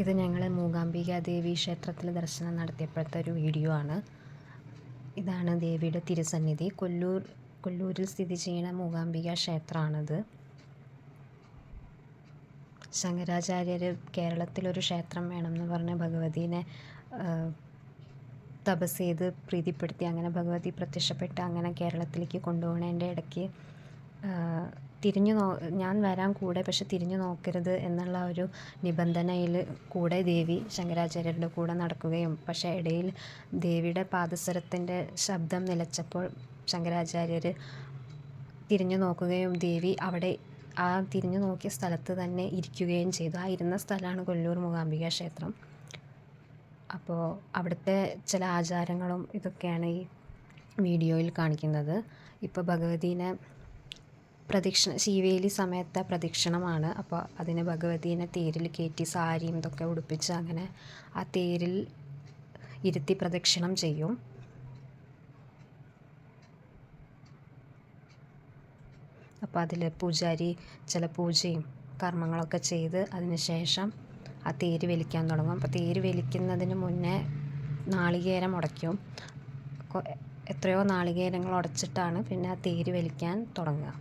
ഇത് ഞങ്ങൾ മൂകാംബിക ദേവി ക്ഷേത്രത്തിൽ ദർശനം നടത്തിയപ്പോഴത്തെ ഒരു വീഡിയോ ആണ്. ഇതാണ് ദേവിയുടെ തിരുസന്നിധി. കൊല്ലൂരിൽ സ്ഥിതി ചെയ്യുന്ന മൂകാംബിക ക്ഷേത്രമാണിത്. ശങ്കരാചാര്യർ കേരളത്തിലൊരു ക്ഷേത്രം വേണമെന്ന് പറഞ്ഞ് ഭഗവതീനെ തപസ് ചെയ്ത് പ്രീതിപ്പെടുത്തി, അങ്ങനെ ഭഗവതി പ്രത്യക്ഷപ്പെട്ട് അങ്ങനെ കേരളത്തിലേക്ക് കൊണ്ടുപോകുന്നതിൻ്റെ ഇടയ്ക്ക് ഞാൻ വരാൻ കൂടെ, പക്ഷെ തിരിഞ്ഞു നോക്കരുത് എന്നുള്ള ഒരു നിബന്ധനയിൽ കൂടെ ദേവി ശങ്കരാചാര്യരുടെ കൂടെ നടക്കുകയും, പക്ഷേ ഇടയിൽ ദേവിയുടെ പാദസരത്തിൻ്റെ ശബ്ദം നിലച്ചപ്പോൾ ശങ്കരാചാര്യർ തിരിഞ്ഞു നോക്കുകയും ദേവി അവിടെ ആ തിരിഞ്ഞു നോക്കിയ സ്ഥലത്ത് തന്നെ ഇരിക്കുകയും ചെയ്തു. ആ ഇരുന്ന സ്ഥലമാണ് കൊല്ലൂർ മൂകാംബിക ക്ഷേത്രം. അപ്പോൾ അവിടുത്തെ ചില ആചാരങ്ങളും ഇതൊക്കെയാണ് ഈ വീഡിയോയിൽ കാണിക്കുന്നത്. ഇപ്പോൾ ഭഗവതീനെ ശീവേലി സമയത്തെ പ്രദക്ഷിണമാണ്. അപ്പോൾ അതിന് ഭഗവതീനെ തേരിൽ കയറ്റി സാരിയും ഇതൊക്കെ ഉടുപ്പിച്ച് അങ്ങനെ ആ തേരിൽ ഇരുത്തി പ്രദക്ഷിണം ചെയ്യും. അപ്പോൾ അതിൽ പൂജാരി ചില പൂജയും കർമ്മങ്ങളൊക്കെ ചെയ്ത് അതിന് ശേഷം ആ തേര് വലിക്കാൻ തുടങ്ങും. അപ്പോൾ തേര് വലിക്കുന്നതിന് മുന്നേ നാളികേരം ഉടയ്ക്കും. എത്രയോ നാളികേരങ്ങൾ ഉടച്ചിട്ടാണ് പിന്നെ ആ തേര് വലിക്കാൻ തുടങ്ങുക.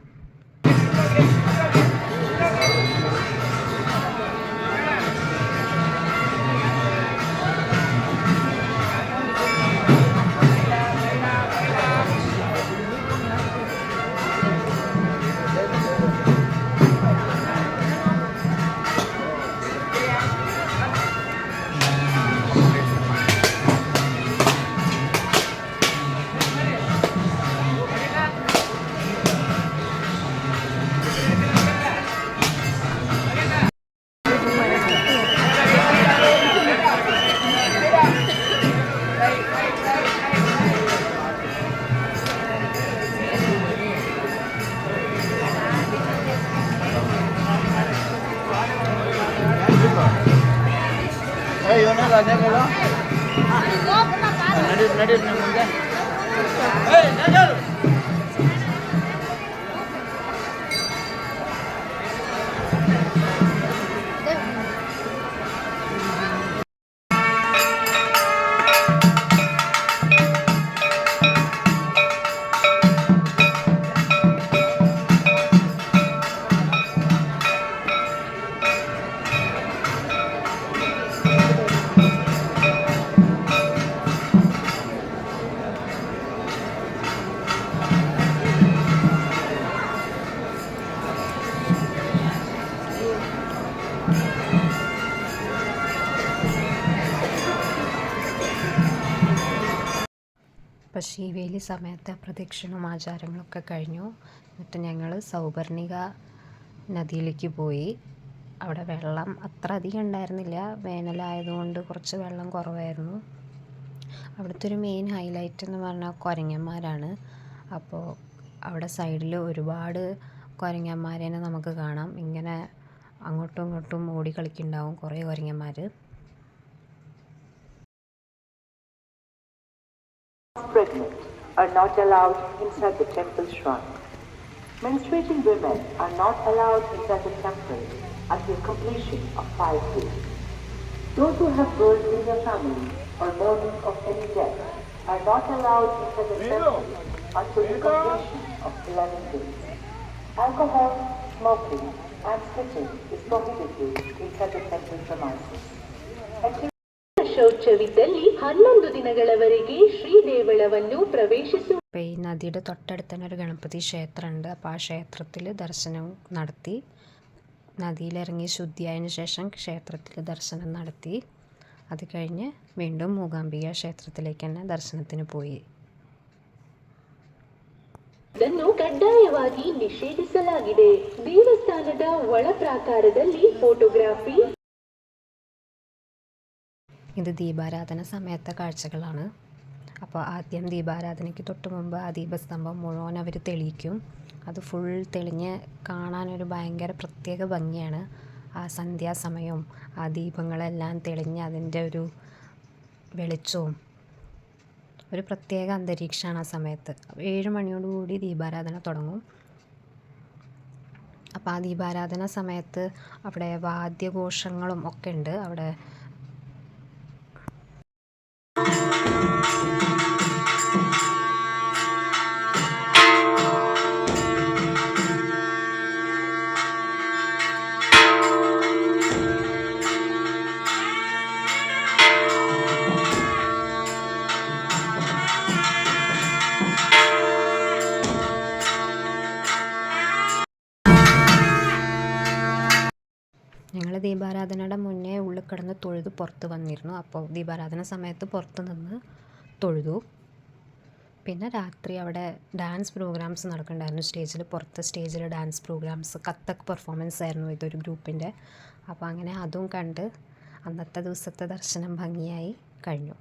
അപ്പോൾ ശീവേലി സമയത്തെ പ്രദക്ഷിണവും ആചാരങ്ങളൊക്കെ കഴിഞ്ഞു. എന്നിട്ട് ഞങ്ങൾ സൗപർണിക നദിയിലേക്ക് പോയി. അവിടെ വെള്ളം അത്ര അധികം ഉണ്ടായിരുന്നില്ല, വേനലായതുകൊണ്ട് കുറച്ച് വെള്ളം കുറവായിരുന്നു. അവിടുത്തെ ഒരു മെയിൻ ഹൈലൈറ്റ് എന്ന് പറഞ്ഞാൽ കുരങ്ങന്മാരാണ്. അപ്പോൾ അവിടെ സൈഡിൽ ഒരുപാട് കുരങ്ങന്മാരെ നമുക്ക് കാണാം. ഇങ്ങനെ അങ്ങോട്ടും ഇങ്ങോട്ടും ഓടി കളിക്കുന്നുണ്ടാവും കുറേ കുരങ്ങന്മാർ. Pregnant are not allowed inside the temple shrine. Menstruating women are not allowed inside the temple until completion of 5 days. Those who have births in their family or mourning of any death are not allowed inside the temple until the completion of 11 days. Alcohol, smoking and spitting is prohibited inside the temple premises. ಶೌಚವಿದ್ದಲ್ಲಿ 11 ದಿನಗಳವರೆಗೆ ಶ್ರೀದೇವಳವನ್ನು ಪ್ರವೇಶಿಸುವ. ഈ നദിയുടെ തൊട്ടടുത്ത് തന്നെ ഒരു ഗണപതി ക്ഷേത്രമുണ്ട്. അപ്പോൾ ആ ക്ഷേത്രത്തിൽ ദർശനം നടത്തി, നദിയിലിറങ്ങി ശുദ്ധിയായതിനു ശേഷം ക്ഷേത്രത്തിൽ ദർശനം നടത്തി. അത് കഴിഞ്ഞ് വീണ്ടും മൂകാംബിക ಕ್ಷೇತ್ರത്തിലേക്ക് തന്നെ ദർശനത്തിന് പോയി. ಇದನ್ನು ಕಡ್ಡಾಯವಾಗಿ ನಿಷೇಧಿಸಲಾಗಿದೆ. ದೇವಸ್ಥಾನದ ಒಳ ಪ್ರಾಕಾರದಲ್ಲಿ ಫೋಟೋಗ್ರಫಿ. ഇത് ദീപാരാധന സമയത്തെ കാഴ്ചകളാണ്. അപ്പോൾ ആദ്യം ദീപാരാധനയ്ക്ക് തൊട്ട് മുമ്പ് ആ ദീപസ്തംഭം മുഴുവൻ അവർ തെളിയിക്കും. അത് ഫുൾ തെളിഞ്ഞ് കാണാനൊരു ഭയങ്കര പ്രത്യേക ഭംഗിയാണ്. ആ സന്ധ്യാസമയവും ആ ദീപങ്ങളെല്ലാം തെളിഞ്ഞ് അതിൻ്റെ ഒരു വെളിച്ചവും ഒരു പ്രത്യേക അന്തരീക്ഷമാണ് ആ സമയത്ത്. 7 മണിയോടുകൂടി ദീപാരാധന തുടങ്ങും. അപ്പോൾ ആ ദീപാരാധന സമയത്ത് അവിടെ വാദ്യഘോഷങ്ങളും ഒക്കെ ഉണ്ട് അവിടെ. ഞങ്ങൾ ദീപാരാധനയുടെ മുന്നേ ഉള്ളിൽ കിടന്ന് തൊഴുത് പുറത്ത് വന്നിരുന്നു. അപ്പോൾ ദീപാരാധന സമയത്ത് പുറത്ത് നിന്ന് തൊഴുതു. പിന്നെ രാത്രി അവിടെ ഡാൻസ് പ്രോഗ്രാംസ് നടക്കുന്നുണ്ടായിരുന്നു സ്റ്റേജിൽ. പുറത്ത് സ്റ്റേജിൽ ഡാൻസ് പ്രോഗ്രാംസ്, കഥക് പെർഫോമൻസ് ആയിരുന്നു ഇതൊരു ഗ്രൂപ്പിൻ്റെ. അപ്പോൾ അങ്ങനെ അതും കണ്ട് അന്നത്തെ ദിവസത്തെ ദർശനം ഭംഗിയായി കഴിഞ്ഞു.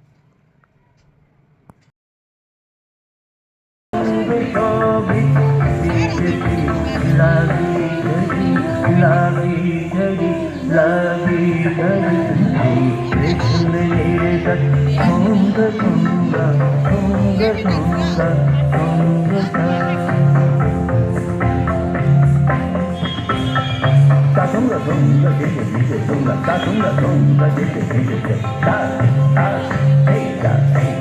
大虫子从一个点点滴水中了，大虫子从一个点点滴水中，哒哒，嘿哒嘿。